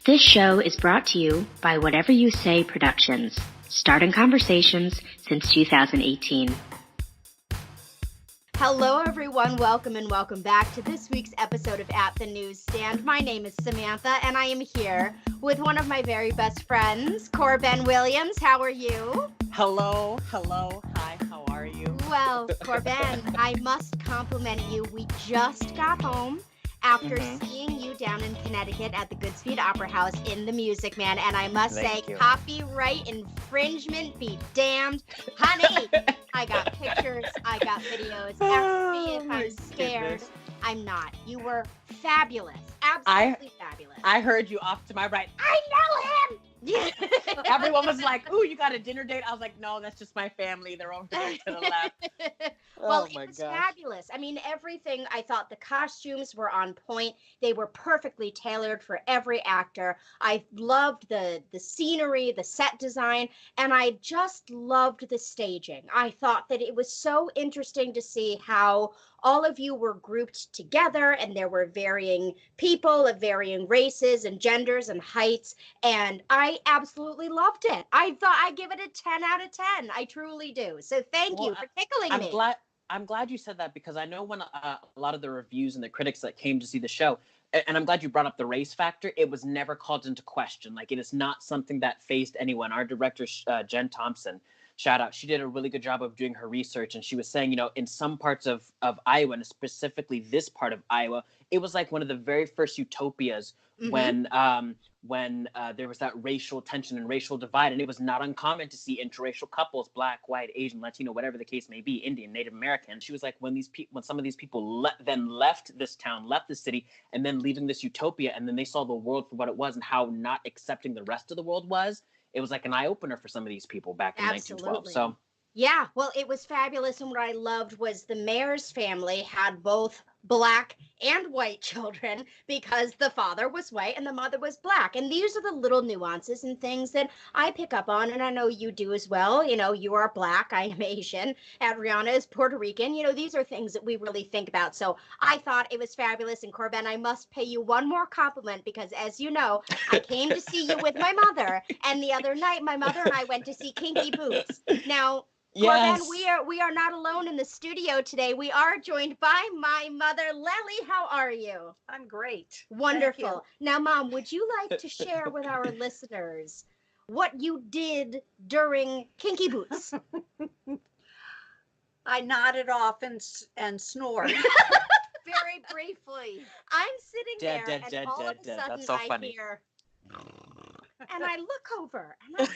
This show is brought to you by Whatever You Say Productions, starting conversations since 2018. Hello, everyone. Welcome back to this week's episode of At the Newsstand. My name is Samantha, and I am here with one of my very best friends, CorBen Williams. How are you? Hello. Hi, how are you? Well, CorBen, I must compliment you. We just got home after seeing you down in Connecticut at the Goodspeed Opera House in The Music Man, and I must say, copyright infringement be damned. Honey, I got pictures, I got videos. Ask me if I'm scared. I'm not. You were fabulous. Absolutely fabulous. I heard you off to my right. I know him! Everyone was like, ooh, you got a dinner date? I was like, no, that's just my family. They're over there to the left. Well, it was fabulous. I mean, everything, I thought the costumes were on point. They were perfectly tailored for every actor. I loved the scenery, the set design, and I just loved the staging. I thought that it was so interesting to see how all of you were grouped together, and there were varying people of varying races and genders and heights, and I absolutely loved it. I thought I'd give it a 10 out of 10. I truly do. So thank you for tickling me. I'm glad you said that, because I know when a lot of the reviews and the critics that came to see the show, and I'm glad you brought up the race factor, it was never called into question. Like, it is not something that faced anyone. Our director, Jen Thompson, shout out, she did a really good job of doing her research, and she was saying, you know, in some parts of Iowa, and specifically this part of Iowa, it was like one of the very first utopias when there was that racial tension and racial divide, and it was not uncommon to see interracial couples, Black, white, Asian, Latino, whatever the case may be, Indian, Native American. She was like, when some of these people then left this town, left the city, and then leaving this utopia, and then they saw the world for what it was and how not accepting the rest of the world was, it was like an eye-opener for some of these people back in 1912. So yeah, well, it was fabulous, and what I loved was the mayor's family had both Black and white children, because the father was white and the mother was Black. And these are the little nuances and things that I pick up on, and I know you do as well. You know, you are Black, I am Asian, Addriana is Puerto Rican. You know, these are things that we really think about. So I thought it was fabulous. And CorBen, I must pay you one more compliment, because as you know, I came to see you with my mother, and the other night my mother and I went to see Kinky Boots. Now, yes. CorBen, we are not alone in the studio today. We are joined by my mother, Lelly. How are you? I'm great. Wonderful. Now, Mom, would you like to share with our listeners what you did during Kinky Boots? I nodded off and snored. Very briefly. I'm sitting there, and all of a sudden That's so I funny. hear... And I look over, and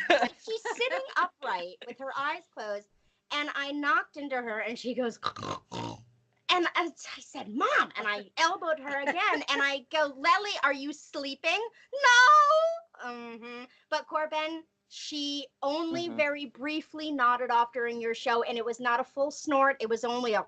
she's sitting upright with her eyes closed, and I knocked into her, and she goes, and I said, Mom, and I elbowed her again, and I go, Lelly, are you sleeping? No. But CorBen, she only very briefly nodded off during your show, and it was not a full snort. It was only a...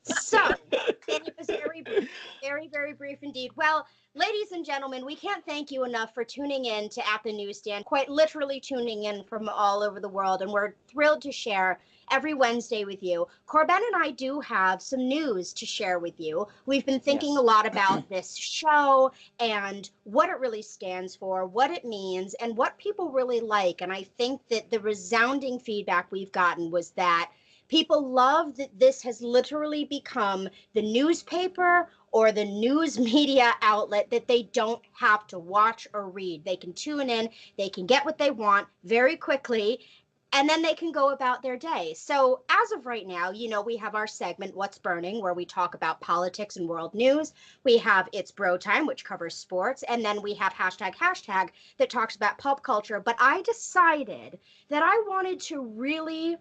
So, and it was very brief, very, very brief indeed. Well, ladies and gentlemen, we can't thank you enough for tuning in to At the Newsstand, quite literally tuning in from all over the world, and we're thrilled to share every Wednesday with you. CorBen and I do have some news to share with you. We've been thinking a lot about this show and what it really stands for, what it means, and what people really like. And I think that the resounding feedback we've gotten was that people love that this has literally become the newspaper or the news media outlet that they don't have to watch or read. They can tune in, they can get what they want very quickly, and then they can go about their day. So as of right now, you know, we have our segment, What's Burning, where we talk about politics and world news. We have It's Bro Time, which covers sports. And then we have hashtag that talks about pop culture. But I decided that I wanted to really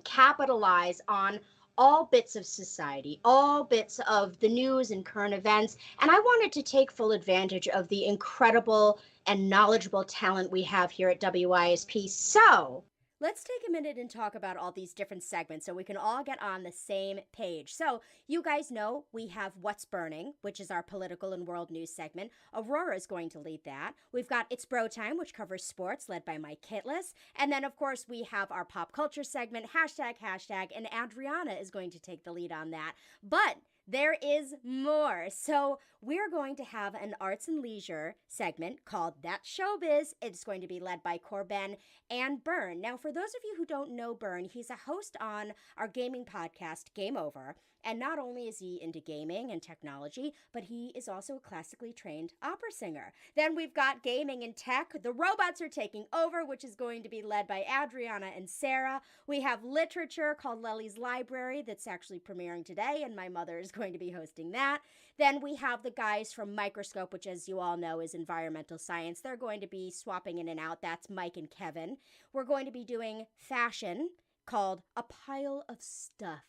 capitalize on all bits of society, all bits of the news and current events. And I wanted to take full advantage of the incredible and knowledgeable talent we have here at WISP. So let's take a minute and talk about all these different segments so we can all get on the same page. So you guys know we have What's Burning, which is our political and world news segment. Aurora is going to lead that. We've got It's Bro Time, which covers sports, led by Mike Kittless. And then, of course, we have our pop culture segment, hashtag, and Addriana is going to take the lead on that. But there is more. So we're going to have an arts and leisure segment called That's Showbiz. It's going to be led by CorBen and Byrne. Now, for those of you who don't know Byrne, he's a host on our gaming podcast, Game Over. And not only is he into gaming and technology, but he is also a classically trained opera singer. Then we've got gaming and tech. The robots are taking over, which is going to be led by Adriana and Sarah. We have literature called Lelly's Library that's actually premiering today, and my mother is going to be hosting that. Then we have the guys from Microscope, which, as you all know, is environmental science. They're going to be swapping in and out. That's Mike and Kevin. We're going to be doing fashion, called A Pile of Stuff.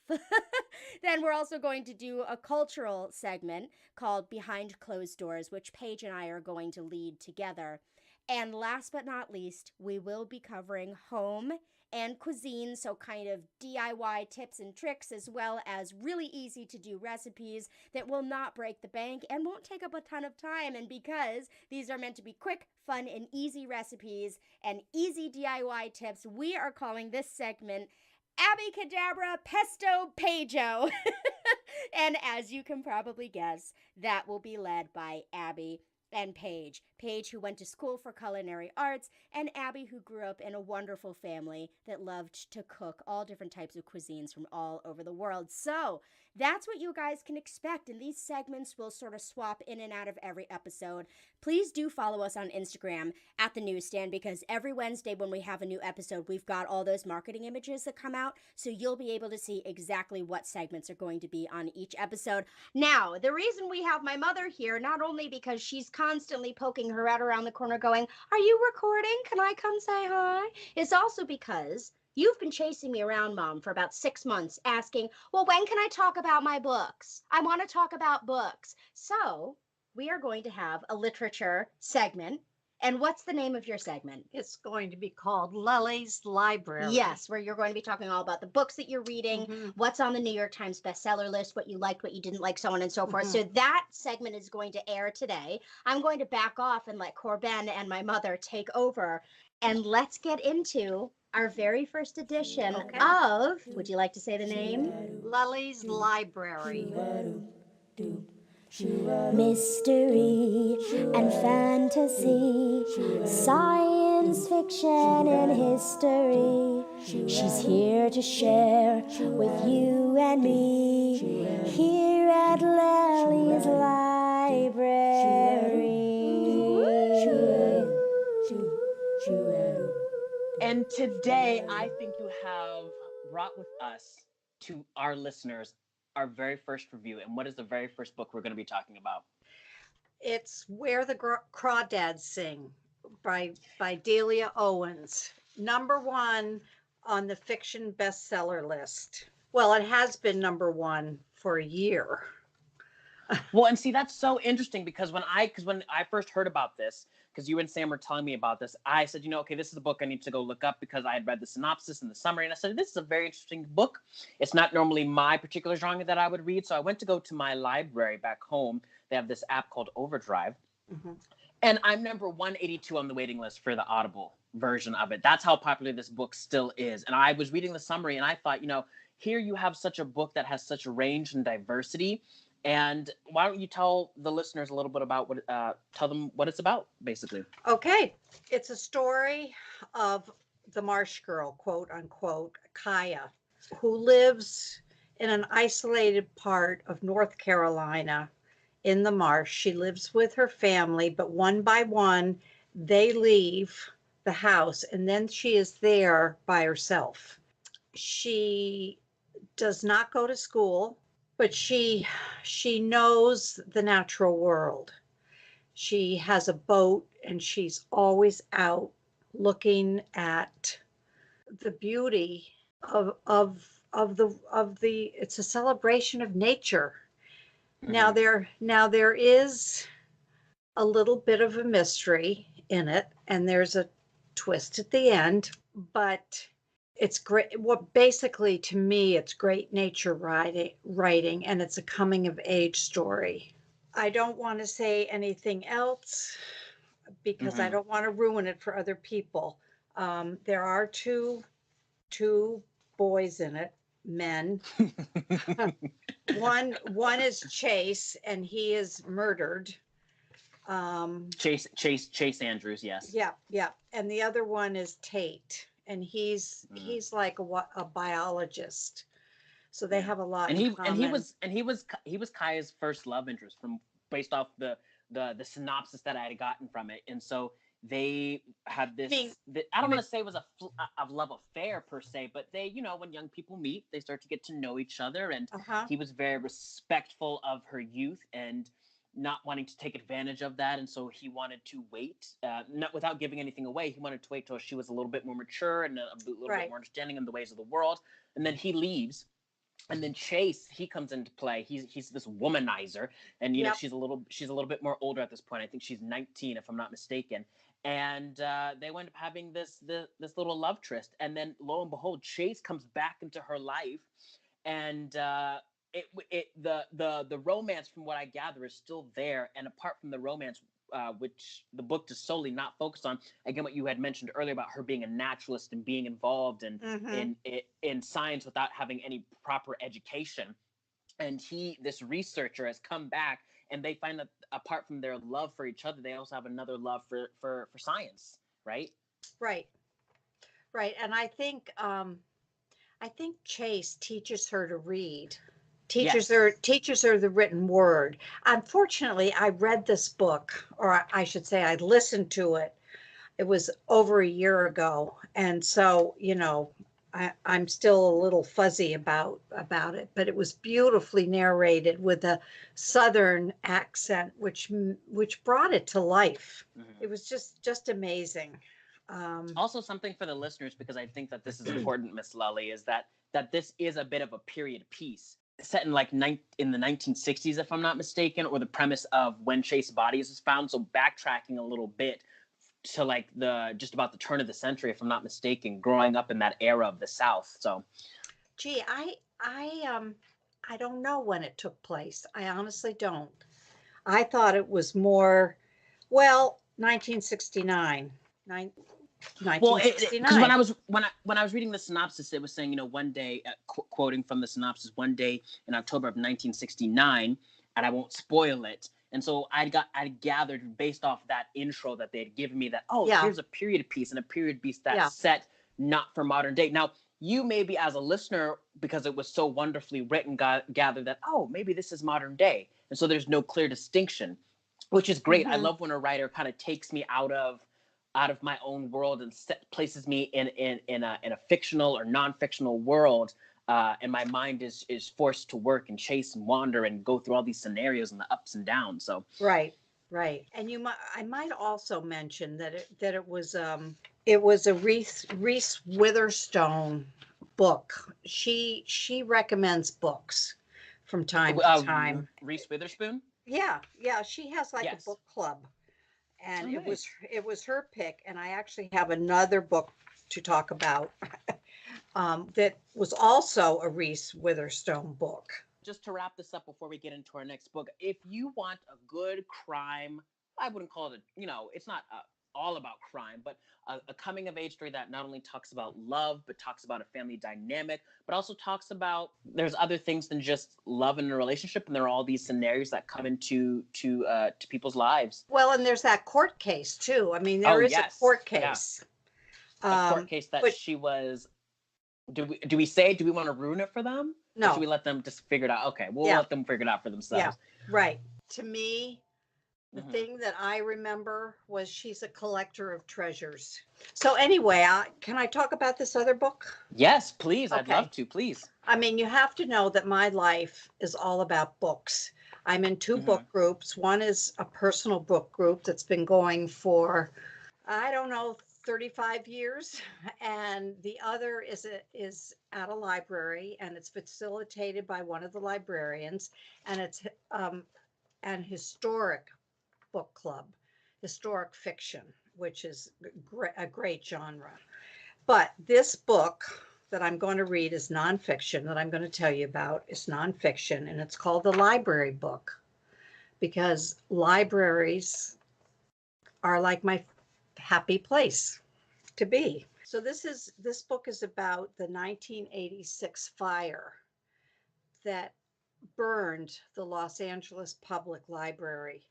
Then we're also going to do a cultural segment called Behind Closed Doors, which Paige and I are going to lead together. And last but not least, we will be covering home and cuisine, so kind of DIY tips and tricks, as well as really easy to do recipes that will not break the bank and won't take up a ton of time. And because these are meant to be quick, fun, and easy recipes and easy DIY tips, we are calling this segment Abby-Cadabra Pesto Pajo. And as you can probably guess, that will be led by Abby and Paige. Paige, who went to school for culinary arts, and Abby, who grew up in a wonderful family that loved to cook all different types of cuisines from all over the world. So that's what you guys can expect, and these segments will sort of swap in and out of every episode. Please do follow us on Instagram at the Newsstand, because every Wednesday when we have a new episode, we've got all those marketing images that come out, so you'll be able to see exactly what segments are going to be on each episode. Now, the reason we have my mother here, not only because she's constantly poking her head around the corner going, "Are you recording? Can I come say hi?" is also because you've been chasing me around, Mom, for about 6 months asking, "Well, when can I talk about my books? I want to talk about books." So we are going to have a literature segment. And what's the name of your segment? It's going to be called Lelly's Library. Yes, where you're going to be talking all about the books that you're reading, what's on the New York Times bestseller list, what you liked, what you didn't like, so on and so forth. So that segment is going to air today. I'm going to back off and let CorBen and my mother take over. And let's get into our very first edition of, would you like to say the name? Lelly's Library. Mystery and fantasy, science fiction and history. She's here to share with you and me here at Lelly's Library. And today, I think you have brought with us to our listeners our very first review. And what is the very first book we're going to be talking about? It's Where the Crawdads Sing by Delia Owens. #1 on the fiction bestseller list. Well, it has been #1 for a year. Well, and see, that's so interesting because when I first heard about this, because you and Sam were telling me about this, I said, okay, this is a book I need to go look up because I had read the synopsis and the summary, and I said, this is a very interesting book. It's not normally my particular genre that I would read, so I went to go to my library back home. They have this app called Overdrive, and I'm number 182 on the waiting list for the Audible version of it. That's how popular this book still is. And I was reading the summary, and I thought, here you have such a book that has such range and diversity. And why don't you tell the listeners a little bit about tell them what it's about, basically. Okay. It's a story of the marsh girl, quote unquote, Kaya, who lives in an isolated part of North Carolina in the marsh. She lives with her family, but one by one, they leave the house, and then she is there by herself. She does not go to school, but she knows the natural world. She has a boat, and she's always out looking at the beauty of the it's a celebration of nature. Now there is a little bit of a mystery in it, and there's a twist at the end, but it's great. What basically, to me, it's great nature writing, and it's a coming of age story. I don't want to say anything else because I don't want to ruin it for other people. There are two boys in it, men. One is Chase, and he is murdered. Chase Andrews, yes. Yeah. And the other one is Tate, and he's like a biologist. So they have a lot in common. He was Kaya's first love interest from based off the synopsis that I had gotten from it, and so they had this. I don't want to say it was a love affair per se, but they, when young people meet, they start to get to know each other, and he was very respectful of her youth and not wanting to take advantage of that, and so he wanted to wait, not without giving anything away. He wanted to wait till she was a little bit more mature and a little bit more understanding of the ways of the world, and then he leaves. And then Chase, he comes into play. He's this womanizer, and she's a little bit more older at this point. I think she's 19, if I'm not mistaken. And they wind up having this little love tryst, and then lo and behold, Chase comes back into her life, and the romance, from what I gather, is still there. And apart from the romance, which the book does solely not focus on, again, what you had mentioned earlier about her being a naturalist and being involved in science without having any proper education. And this researcher has come back, and they find that apart from their love for each other, they also have another love for science, right? Right. And I think Chase teaches her to read. Teaches her the written word. Unfortunately, I read this book, or I should say I listened to it. It was over a year ago. And so, I'm still a little fuzzy about it, but it was beautifully narrated with a Southern accent, which brought it to life. Mm-hmm. It was just amazing. Also, something for the listeners, because I think that this is important, Miss Lelly, is that this is a bit of a period piece set in in the 1960s, if I'm not mistaken, or the premise of when Chase's body is found. So backtracking a little bit to just about the turn of the century, if I'm not mistaken, growing up in that era of the South. So, gee, I don't know when it took place. I honestly don't. I thought it was more, 1969. 1969. Well, because when I was reading the synopsis, it was saying, one day, quoting from the synopsis, one day in October of 1969, and I won't spoil it. And so I gathered based off that intro that they had given me that, here's a period piece, and a period piece that's set not for modern day. Now, you maybe as a listener, because it was so wonderfully written, gather that, maybe this is modern day. And so there's no clear distinction, which is great. Mm-hmm. I love when a writer kind of takes me out of my own world and places me in a fictional or non-fictional world, and my mind is forced to work and chase and wander and go through all these scenarios and the ups and downs. So right, and I might also mention that it was a Reese Witherspoon book. She recommends books from time to time. Reese Witherspoon. Yeah, she has a book club. And it was her pick, and I actually have another book to talk about that was also a Reese Witherspoon book. Just to wrap this up before we get into our next book, if you want a good crime, I wouldn't call it it's not all about crime, but a coming of age story that not only talks about love, but talks about a family dynamic, but also talks about there's other things than just love in a relationship, and there are all these scenarios that come into to people's lives. Well, and there's that court case too. I mean, there is a court case. Yeah. A court case that she was. Do we want to ruin it for them? No. Or should we let them just figure it out? Okay, we'll let them figure it out for themselves. Yeah, right. To me, the thing that I remember was she's a collector of treasures. So anyway, can I talk about this other book? Yes, please. Okay. I'd love to, please. I mean, you have to know that my life is all about books. I'm in two book groups. One is a personal book group that's been going for, 35 years. And the other is at a library, and it's facilitated by one of the librarians, and it's an historic book club, historic fiction, which is a great genre. But this book that I'm going to read is nonfiction, that I'm going to tell you about is nonfiction, and it's called The Library Book, because libraries are like my happy place. to be. So this book is about the 1986 fire that burned the Los Angeles Public Library.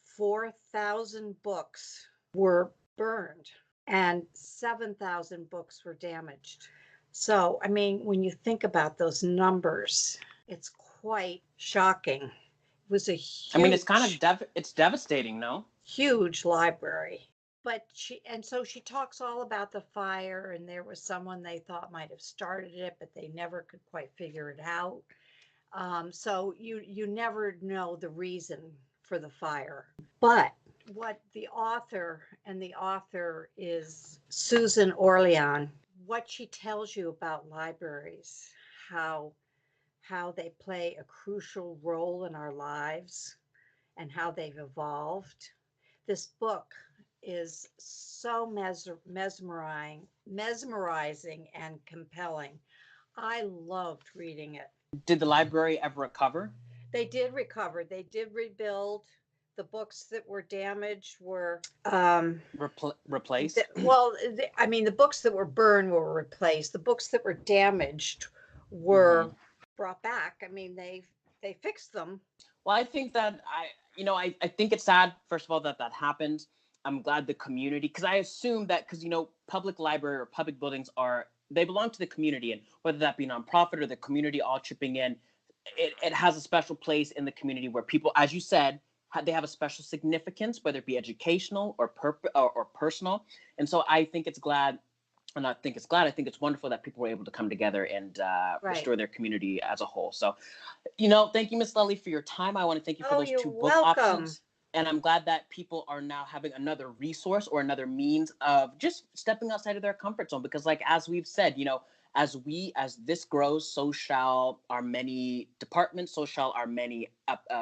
4,000 books were burned and 7,000 books were damaged. So, I mean, when you think about those numbers, it's quite shocking. It was a huge, I mean, it's kind of it's devastating, no? huge library. But so she talks all about the fire, and there was someone they thought might have started it, but they never could quite figure it out. So you never know the reason for the fire. But what the author is Susan Orlean, what she tells you about libraries, how they play a crucial role in our lives and how they've evolved. This book is so mesmerizing and compelling. I loved reading it. Did the library ever recover? They did recover. They did rebuild. The books that were damaged were Replaced? I mean, the books that were burned were replaced. The books that were damaged were brought back. I mean, they fixed them. Well, I think that I think it's sad, first of all, that happened. I'm glad the community, because I assume that, because, public library or public buildings they belong to the community, and whether that be nonprofit or the community all chipping in, it has a special place in the community where people, as you said, they have a special significance, whether it be educational or personal. And so I think it's glad, and I think it's wonderful that people were able to come together and restore their community as a whole. So, thank you, Miss Lelly, for your time. I want to thank you for those two book options. And I'm glad that people are now having another resource or another means of just stepping outside of their comfort zone. Because, like, as we've said, as this grows, so shall our many departments, so shall our many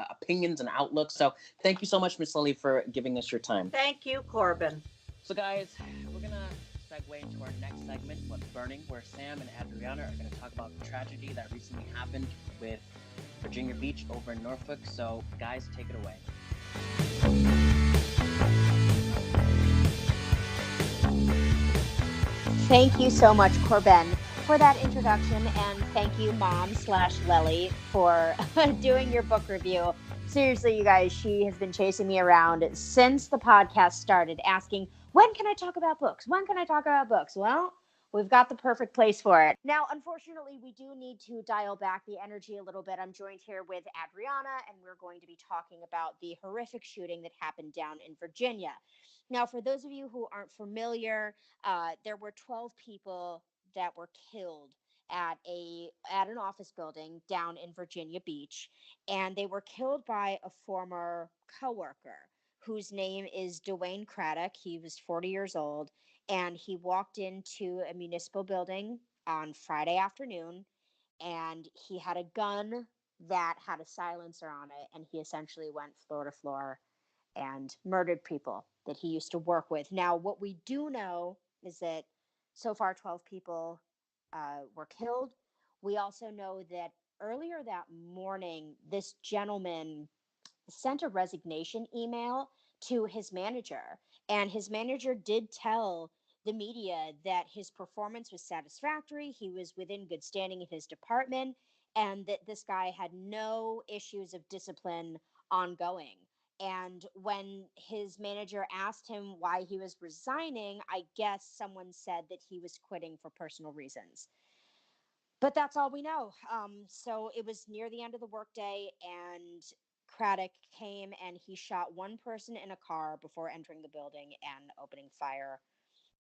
opinions and outlooks. So thank you so much, Miss Lelly, for giving us your time. Thank you, CorBen. So, guys, we're going to segue into our next segment, What's Burning, where Sam and Addriana are going to talk about the tragedy that recently happened with Virginia Beach over in Norfolk. So, guys, take it away. Thank you so much, CorBen, for that introduction, and thank you, Mom/Lelly, for doing your book review. Seriously, you guys, she has been chasing me around since the podcast started, asking, when can I talk about books? When can I talk about books? Well, we've got the perfect place for it. Now, unfortunately, we do need to dial back the energy a little bit. I'm joined here with Addriana, and we're going to be talking about the horrific shooting that happened down in Virginia. Now, for those of you who aren't familiar, there were 12 people that were killed at an office building down in Virginia Beach, and they were killed by a former coworker whose name is Dwayne Craddock. He was 40 years old, and he walked into a municipal building on Friday afternoon, and he had a gun that had a silencer on it, and he essentially went floor to floor and murdered people that he used to work with. Now, what we do know is that so far 12 people were killed. We also know that earlier that morning, this gentleman sent a resignation email to his manager, and his manager did tell the media that his performance was satisfactory, he was within good standing in his department, and that this guy had no issues of discipline ongoing. And when his manager asked him why he was resigning, I guess someone said that he was quitting for personal reasons. But that's all we know. So it was near the end of the workday, and Craddock came and he shot one person in a car before entering the building and opening fire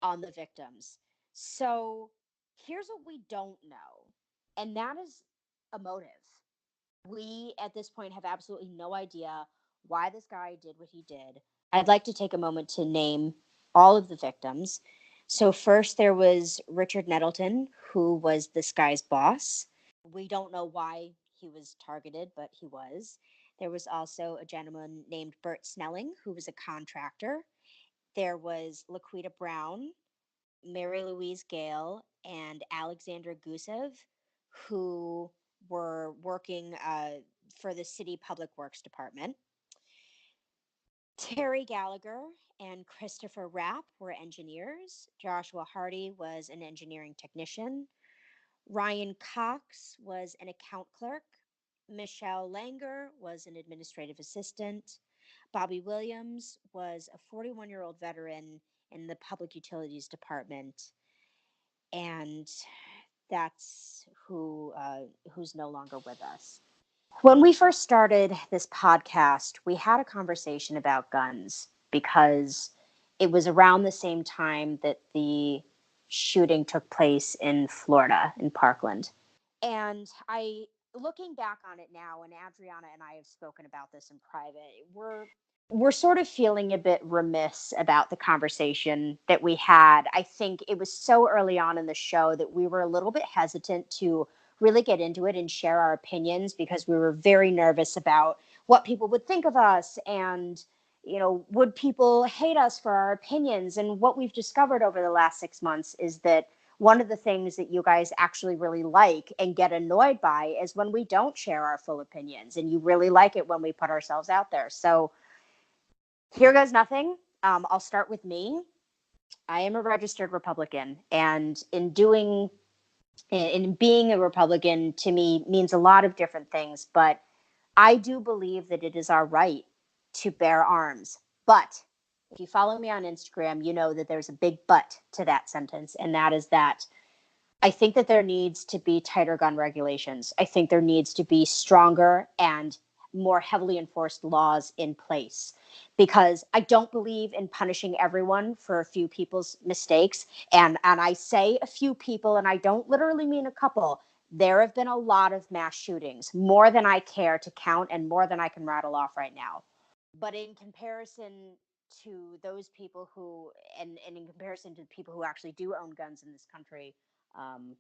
on the victims. So here's what we don't know, and that is a motive. We, at this point, have absolutely no idea why this guy did what he did. I'd like to take a moment to name all of the victims. So first there was Richard Nettleton, who was this guy's boss. We don't know why he was targeted, but he was. There was also a gentleman named Bert Snelling, who was a contractor. There was Laquita Brown, Mary Louise Gale, and Alexandra Gusev, who were working for the city public works department. Terry Gallagher and Christopher Rapp were engineers. Joshua Hardy was an engineering technician. Ryan Cox was an account clerk. Michelle Langer was an administrative assistant. Bobby Williams was a 41-year-old veteran in the Public Utilities Department. And that's who's no longer with us. When we first started this podcast, we had a conversation about guns because it was around the same time that the shooting took place in Florida, in Parkland. And looking back on it now, and Adriana and I have spoken about this in private, we're sort of feeling a bit remiss about the conversation that we had. I think it was so early on in the show that we were a little bit hesitant to really get into it and share our opinions because we were very nervous about what people would think of us and, would people hate us for our opinions? And what we've discovered over the last 6 months is that one of the things that you guys actually really like and get annoyed by is when we don't share our full opinions, and you really like it when we put ourselves out there. So here goes nothing. I'll start with me. I am a registered Republican, and in being a Republican to me means a lot of different things, but I do believe that it is our right to bear arms. But if you follow me on Instagram, you know that there's a big but to that sentence, and that is that I think that there needs to be tighter gun regulations. I think there needs to be stronger and more heavily enforced laws in place, because I don't believe in punishing everyone for a few people's mistakes. And I say a few people, and I don't literally mean a couple. There have been a lot of mass shootings, more than I care to count and more than I can rattle off right now. But in comparison to those people who, and in comparison to the people who actually do own guns in this country, um,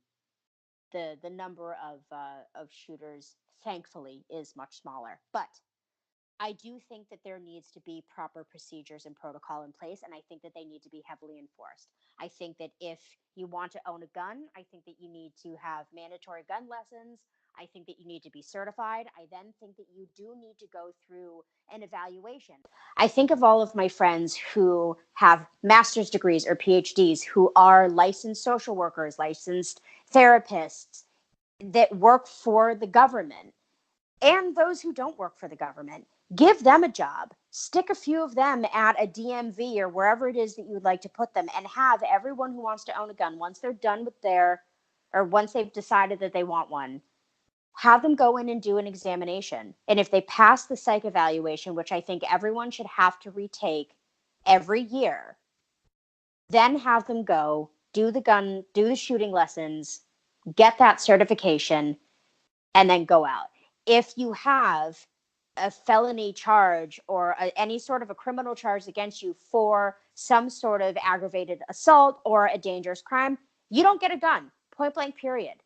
the number of shooters, thankfully, is much smaller. But I do think that there needs to be proper procedures and protocol in place, and I think that they need to be heavily enforced. I think that if you want to own a gun, I think that you need to have mandatory gun lessons. I think that you need to be certified. I then think that you do need to go through an evaluation. I think of all of my friends who have master's degrees or PhDs who are licensed social workers, licensed therapists that work for the government, and those who don't work for the government. Give them a job. Stick a few of them at a DMV or wherever it is that you would like to put them, and have everyone who wants to own a gun, once they're done with once they've decided that they want one, have them go in and do an examination. And if they pass the psych evaluation, which I think everyone should have to retake every year, then have them go do the shooting lessons, get that certification, and then go out. If you have a felony charge or any sort of a criminal charge against you for some sort of aggravated assault or a dangerous crime, you don't get a gun. Point blank, period.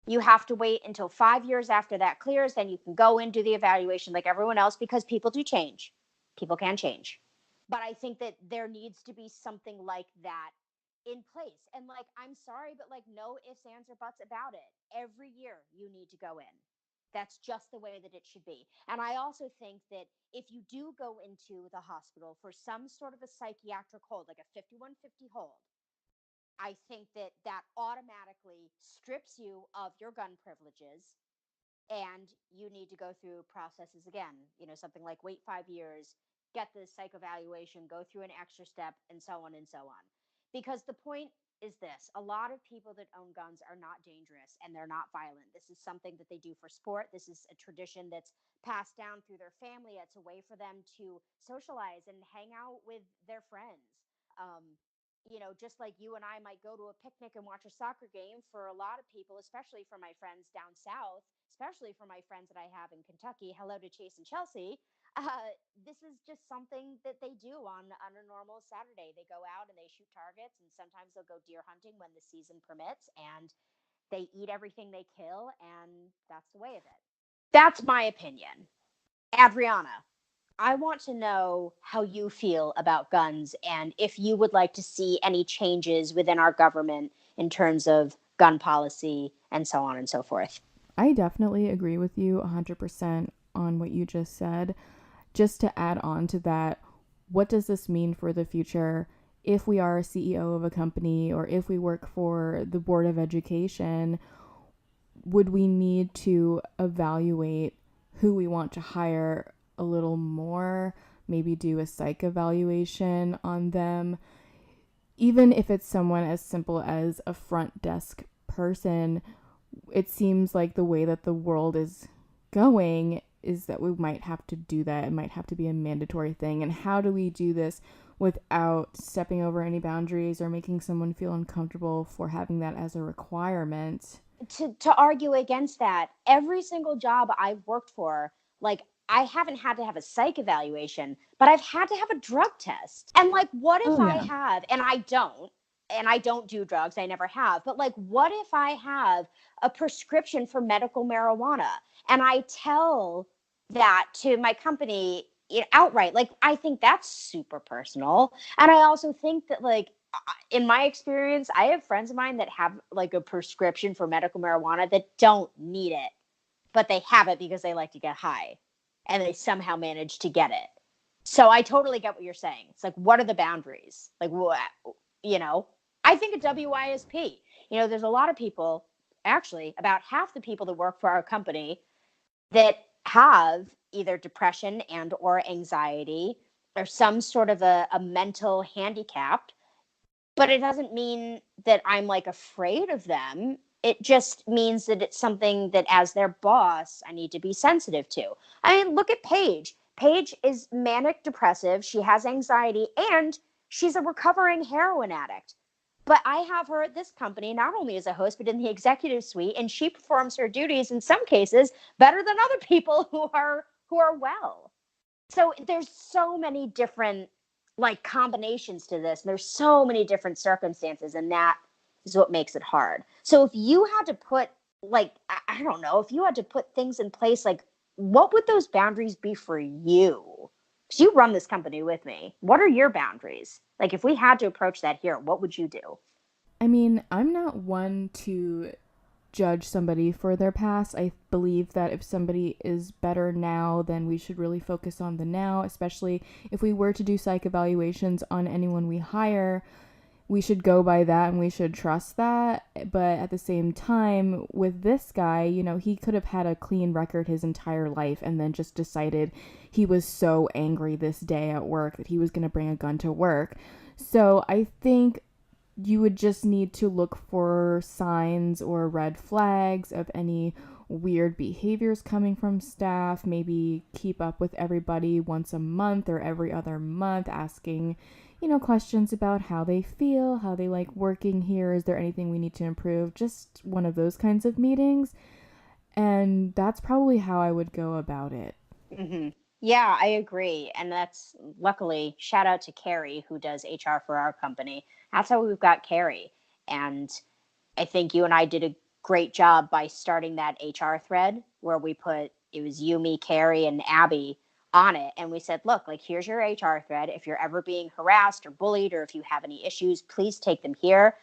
You have to wait until 5 years after that clears. Then you can go and do the evaluation like everyone else, because people do change. People can change. But I think that there needs to be something like that in place. And I'm sorry, but no ifs, ands, or buts about it. Every year you need to go in. That's just the way that it should be. And I also think that if you do go into the hospital for some sort of a psychiatric hold, like a 5150 hold, I think that that automatically strips you of your gun privileges, and you need to go through processes again. Something like wait 5 years, get the psych evaluation, go through an extra step, and so on and so on. Because the point is this: a lot of people that own guns are not dangerous and they're not violent. This is something that they do for sport. This is a tradition that's passed down through their family. It's a way for them to socialize and hang out with their friends. Just like you and I might go to a picnic and watch a soccer game, for a lot of people, especially for my friends down south, especially for my friends that I have in Kentucky, hello to Chase and Chelsea, this is just something that they do on a normal Saturday. They go out and they shoot targets, and sometimes they'll go deer hunting when the season permits, and they eat everything they kill, and that's the way of it. That's my opinion. Adriana, I want to know how you feel about guns, and if you would like to see any changes within our government in terms of gun policy and so on and so forth. I definitely agree with you 100% on what you just said. Just to add on to that, what does this mean for the future if we are a CEO of a company or if we work for the Board of Education? Would we need to evaluate who we want to hire a little more, maybe do a psych evaluation on them? Even if it's someone as simple as a front desk person, it seems like the way that the world is going is that we might have to do that. It might have to be a mandatory thing. And how do we do this without stepping over any boundaries or making someone feel uncomfortable for having that as a requirement? To argue against that, every single job I've worked for, like, I haven't had to have a psych evaluation, but I've had to have a drug test. And like, what if I have, and I don't do drugs, I never have, but like, what if I have a prescription for medical marijuana and I tell that to my company outright? Like, I think that's super personal. And I also think that, like, in my experience, I have friends of mine that have like a prescription for medical marijuana that don't need it, but they have it because they like to get high and they somehow manage to get it. So I totally get what you're saying. It's like, what are the boundaries? Like, what, I think at WISP, there's a lot of people, actually about half the people that work for our company that have either depression and or anxiety or some sort of a mental handicap. But it doesn't mean that I'm like afraid of them. It just means that it's something that as their boss, I need to be sensitive to. I mean, look at Paige. Paige is manic depressive. She has anxiety and she's a recovering heroin addict. But I have her at this company, not only as a host, but in the executive suite. And she performs her duties in some cases better than other people who are well. So there's so many different like combinations to this. And there's so many different circumstances, and that is what makes it hard. So if you had to put like, I don't know, if you had to put things in place, like what would those boundaries be for you? Because you run this company with me. What are your boundaries? Like if we had to approach that here, what would you do? I mean, I'm not one to judge somebody for their past. I believe that if somebody is better now, then we should really focus on the now, especially if we were to do psych evaluations on anyone we hire. We should go by that and we should trust that. But at the same time, with this guy, he could have had a clean record his entire life and then just decided he was so angry this day at work that he was going to bring a gun to work. So I think you would just need to look for signs or red flags of any weird behaviors coming from staff. Maybe keep up with everybody once a month or every other month, asking, questions about how they feel, how they like working here. Is there anything we need to improve? Just one of those kinds of meetings. And that's probably how I would go about it. Mm-hmm. Yeah, I agree. And that's luckily, shout out to Carrie, who does HR for our company. That's how we've got Carrie. And I think you and I did a great job by starting that HR thread where we put, it was you, me, Carrie, and Abby on it. And we said, look, like, here's your HR thread. If you're ever being harassed or bullied, or if you have any issues, please take them here.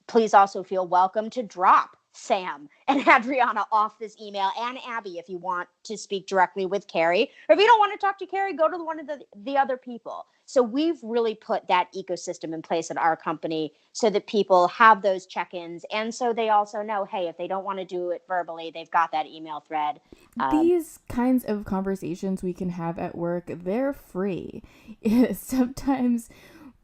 Please also feel welcome to drop Sam and Addriana off this email, and Abby if you want to speak directly with Carrie. Or if you don't want to talk to Carrie, go to one of the other people. So we've really put that ecosystem in place at our company so that people have those check-ins. And so they also know, hey, if they don't want to do it verbally, they've got that email thread. These kinds of conversations we can have at work, they're free. Sometimes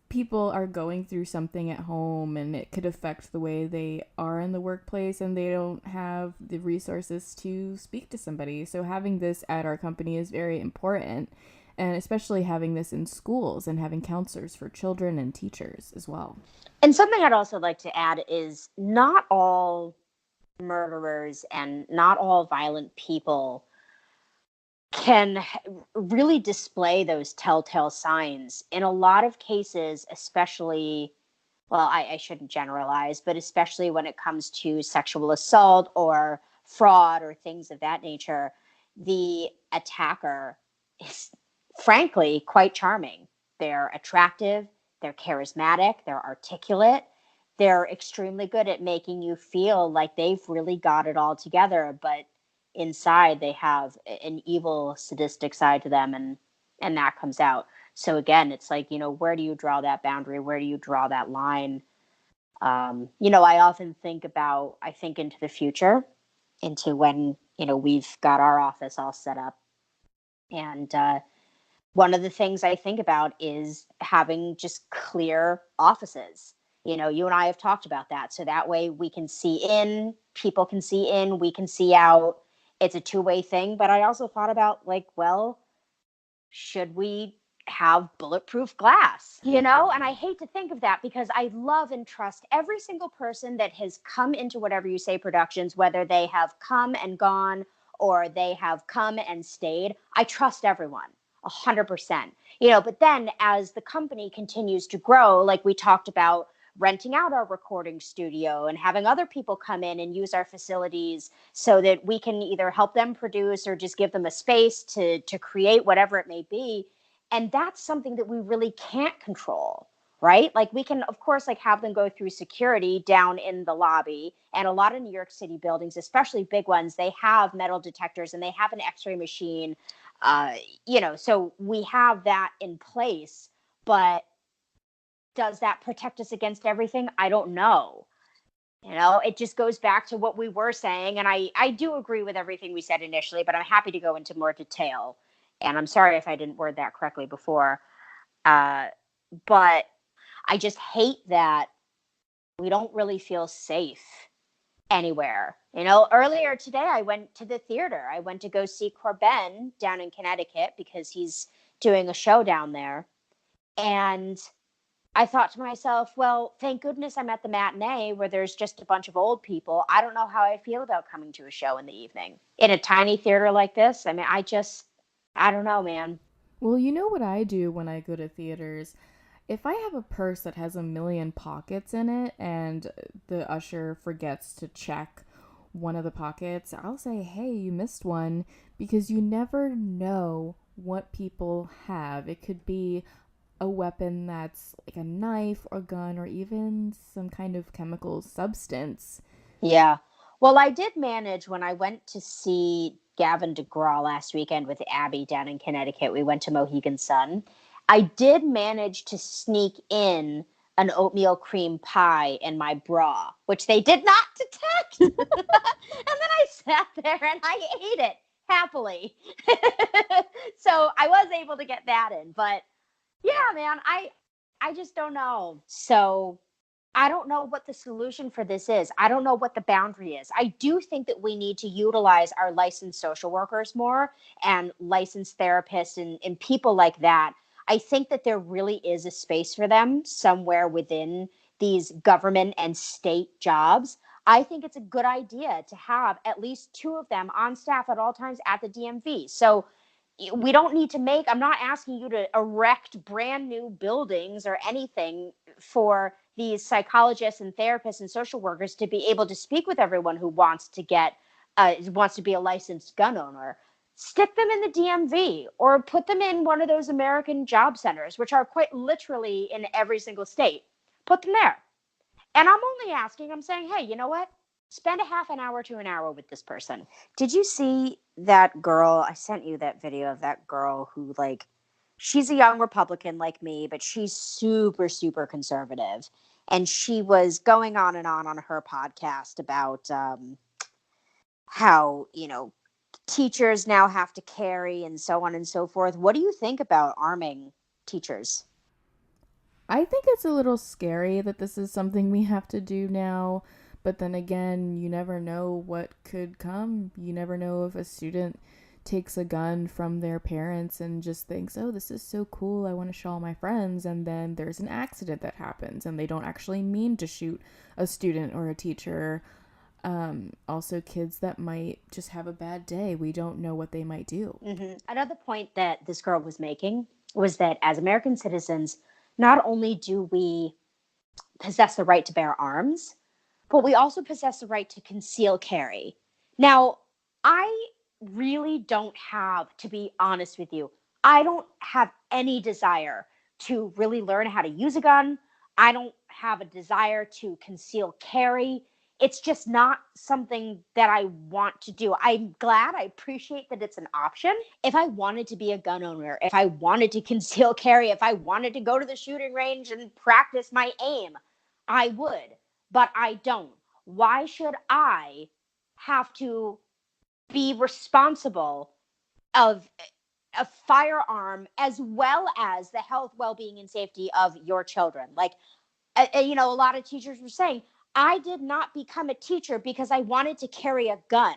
people are going through something at home and it could affect the way they are in the workplace and they don't have the resources to speak to somebody. So having this at our company is very important, and especially having this in schools and having counselors for children and teachers as well. And something I'd also like to add is not all murderers and not all violent people can really display those telltale signs. In a lot of cases, especially, well, I shouldn't generalize, but especially when it comes to sexual assault or fraud or things of that nature, the attacker is frankly quite charming. They're attractive, they're charismatic, they're articulate, they're extremely good at making you feel like they've really got it all together, but inside they have an evil, sadistic side to them, and that comes out. So again, it's like, where do you draw that boundary? Where do you draw that line? I often I think into the future, into when, we've got our office all set up. And one of the things I think about is having just clear offices. You and I have talked about that. So that way we can see in, people can see in, we can see out. It's a two-way thing. But I also thought about, like, well, should we have bulletproof glass? And I hate to think of that, because I love and trust every single person that has come into Whatever You Say Productions, whether they have come and gone or they have come and stayed. I trust everyone 100%. But then as the company continues to grow, like we talked about, renting out our recording studio and having other people come in and use our facilities so that we can either help them produce or just give them a space to create whatever it may be. And that's something that we really can't control, right? Like, we can, of course, like, have them go through security down in the lobby. And a lot of New York City buildings, especially big ones, they have metal detectors and they have an x-ray machine, so we have that in place. But does that protect us against everything? I don't know. It just goes back to what we were saying. And I do agree with everything we said initially, but I'm happy to go into more detail. And I'm sorry if I didn't word that correctly before. But I just hate that we don't really feel safe anywhere. Earlier today, I went to the theater. I went to go see CorBen down in Connecticut because he's doing a show down there. And I thought to myself, well, thank goodness I'm at the matinee where there's just a bunch of old people. I don't know how I feel about coming to a show in the evening in a tiny theater like this. I mean, I don't know, man. Well, you know what I do when I go to theaters? If I have a purse that has a million pockets in it and the usher forgets to check one of the pockets, I'll say, hey, you missed one, because you never know what people have. It could be a weapon that's like a knife or gun or even some kind of chemical substance. Yeah. Well, I did manage when I went to see Gavin DeGraw last weekend with Abby down in Connecticut. We went to Mohegan Sun. I did manage to sneak in an oatmeal cream pie in my bra, which they did not detect. And then I sat there and I ate it happily. So I was able to get that in. But yeah, man, I just don't know. So I don't know what the solution for this is. I don't know what the boundary is. I do think that we need to utilize our licensed social workers more and licensed therapists and people like that. I think that there really is a space for them somewhere within these government and state jobs. I think it's a good idea to have at least two of them on staff at all times at the DMV. So we don't need to I'm not asking you to erect brand new buildings or anything for these psychologists and therapists and social workers to be able to speak with everyone who wants to be a licensed gun owner. Stick them in the DMV or put them in one of those American job centers, which are quite literally in every single state. Put them there. And I'm only asking, I'm saying, hey, you know what? Spend a half an hour to an hour with this person. Did you see that girl? I sent you that video of that girl who, like, she's a young Republican like me, but she's super, super conservative. And she was going on and on her podcast about how, teachers now have to carry and so on and so forth. What do you think about arming teachers? I think it's a little scary that this is something we have to do now. But then again, you never know what could come. You never know if a student takes a gun from their parents and just thinks, oh, this is so cool, I want to show all my friends. And then there's an accident that happens and they don't actually mean to shoot a student or a teacher. Also, kids that might just have a bad day. We don't know what they might do. Mm-hmm. Another point that this girl was making was that as American citizens, not only do we possess the right to bear arms, but we also possess the right to conceal carry. Now, I really don't have, to be honest with you, I don't have any desire to really learn how to use a gun. I don't have a desire to conceal carry. It's just not something that I want to do. I'm glad, I appreciate that it's an option. If I wanted to be a gun owner, if I wanted to conceal carry, if I wanted to go to the shooting range and practice my aim, I would, but I don't. Why should I have to be responsible of a firearm as well as the health, well-being, and safety of your children? Like, a lot of teachers were saying, I did not become a teacher because I wanted to carry a gun.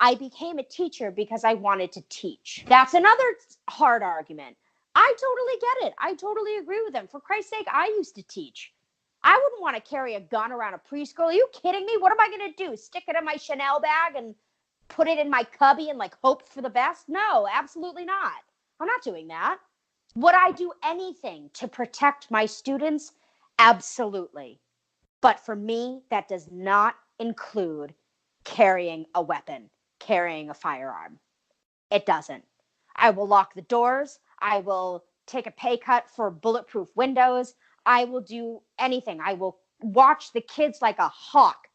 I became a teacher because I wanted to teach. That's another hard argument. I totally get it. I totally agree with them. For Christ's sake, I used to teach. I wouldn't want to carry a gun around a preschool. Are you kidding me? What am I going to do? Stick it in my Chanel bag and put it in my cubby and like hope for the best? No, absolutely not. I'm not doing that. Would I do anything to protect my students? Absolutely. But for me, that does not include carrying a weapon, carrying a firearm. It doesn't. I will lock the doors. I will take a pay cut for bulletproof windows. I will do anything. I will watch the kids like a hawk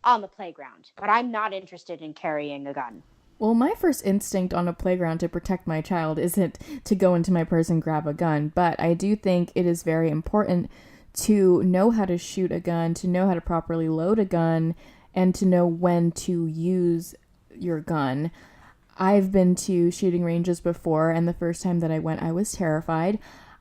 on the playground. But I'm not interested in carrying a gun. Well, my first instinct on a playground to protect my child isn't to go into my purse and grab a gun, but I do think it is very important to know how to shoot a gun, to know how to properly load a gun, and to know when to use your gun. I've been to shooting ranges before, and the first time that I went, I was terrified.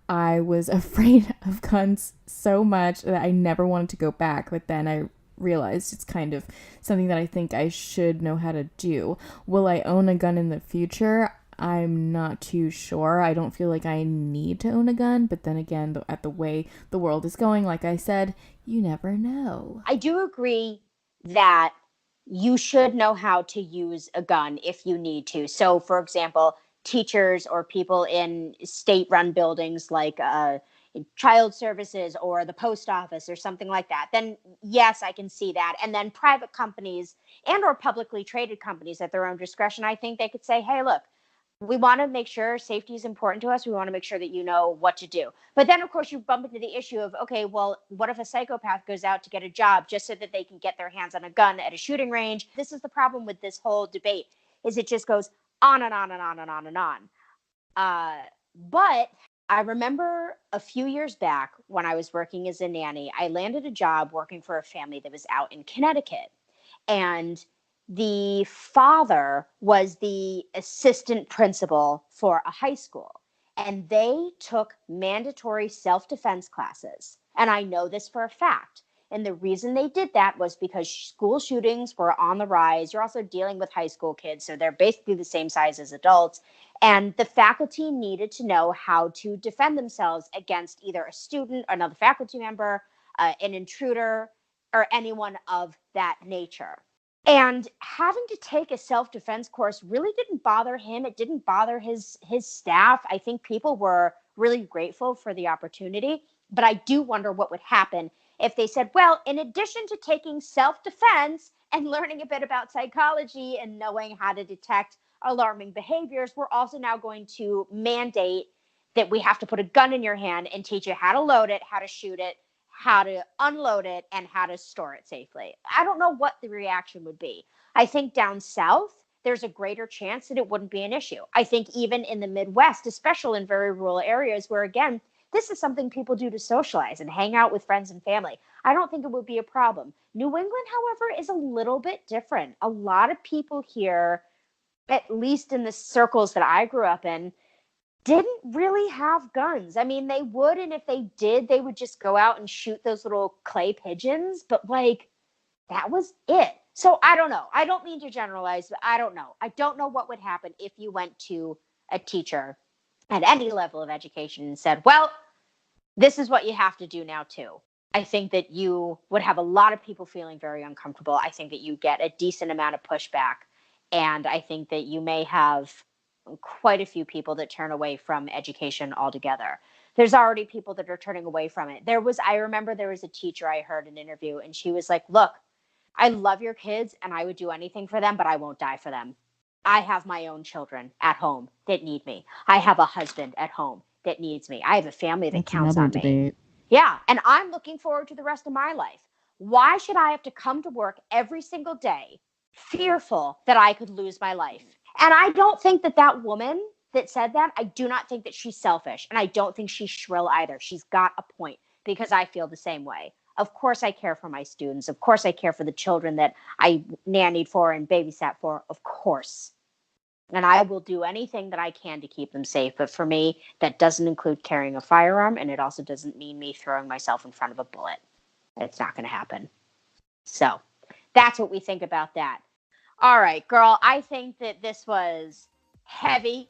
I was afraid of guns so much that I never wanted to go back, but then I realized it's kind of something that I think I should know how to do. Will I own a gun in the future? I'm not too sure. I don't feel like I need to own a gun, but then again, at the way the world is going, like I said, you never know. I do agree that you should know how to use a gun if you need to. So, for example, teachers or people in state-run buildings like child services or the post office or something like that, then yes, I can see that. And then private companies and or publicly traded companies at their own discretion, I think they could say, hey, look, we want to make sure safety is important to us. We want to make sure that you know what to do. But then, of course, you bump into the issue of, okay, well, what if a psychopath goes out to get a job just so that they can get their hands on a gun at a shooting range? This is the problem with this whole debate, is it just goes on and on and on and on and on. But I remember a few years back when I was working as a nanny, I landed a job working for a family that was out in Connecticut. And the father was the assistant principal for a high school, and they took mandatory self-defense classes. And I know this for a fact. And the reason they did that was because school shootings were on the rise. You're also dealing with high school kids, so they're basically the same size as adults. And the faculty needed to know how to defend themselves against either a student, another faculty member, an intruder, or anyone of that nature. And having to take a self-defense course really didn't bother him. It didn't bother his staff. I think people were really grateful for the opportunity. But I do wonder what would happen if they said, well, in addition to taking self-defense and learning a bit about psychology and knowing how to detect alarming behaviors, we're also now going to mandate that we have to put a gun in your hand and teach you how to load it, how to shoot it, how to unload it, and how to store it safely. I don't know what the reaction would be. I think down south, there's a greater chance that it wouldn't be an issue. I think even in the Midwest, especially in very rural areas where, again, this is something people do to socialize and hang out with friends and family, I don't think it would be a problem. New England, however, is a little bit different. A lot of people here, at least in the circles that I grew up in, didn't really have guns. I mean, they would, and if they did, they would just go out and shoot those little clay pigeons, but like, that was it. So I don't know. I don't mean to generalize, but I don't know. I don't know what would happen if you went to a teacher at any level of education and said, well, this is what you have to do now too. I think that you would have a lot of people feeling very uncomfortable. I think that you get a decent amount of pushback. And I think that you may have quite a few people that turn away from education altogether. There's already people that are turning away from it. I remember there was a teacher I heard an interview, and she was like, look, I love your kids and I would do anything for them, but I won't die for them. I have my own children at home that need me. I have a husband at home that needs me. I have a family that counts on me. Debate. Yeah. And I'm looking forward to the rest of my life. Why should I have to come to work every single day fearful that I could lose my life? And I don't think that that woman that said that, I do not think that she's selfish. And I don't think she's shrill either. She's got a point, because I feel the same way. Of course I care for my students. Of course I care for the children that I nannied for and babysat for. Of course. And I will do anything that I can to keep them safe. But for me, that doesn't include carrying a firearm. And it also doesn't mean me throwing myself in front of a bullet. It's not going to happen. So that's what we think about that. All right, girl, I think that this was heavy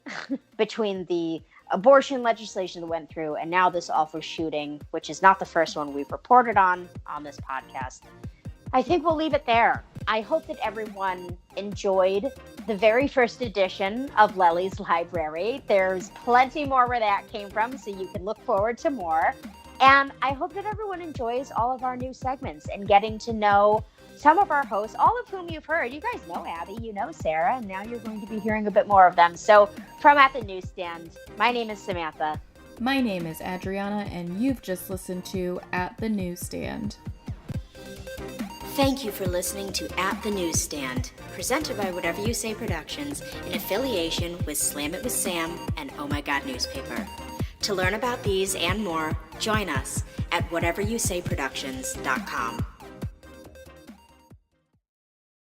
between the abortion legislation that went through and now this awful shooting, which is not the first one we've reported on this podcast. I think we'll leave it there. I hope that everyone enjoyed the very first edition of Lelly's Library. There's plenty more where that came from, so you can look forward to more. And I hope that everyone enjoys all of our new segments and getting to know some of our hosts, all of whom you've heard. You guys know Abby, you know Sarah, and now you're going to be hearing a bit more of them. So from At the Newsstand, my name is Samantha. My name is Addriana, and you've just listened to At the Newsstand. Thank you for listening to At the Newsstand, presented by Whatever You Say Productions in affiliation with Slam It with Sam and Oh My God Newspaper. To learn about these and more, join us at whateverousayproductions.com.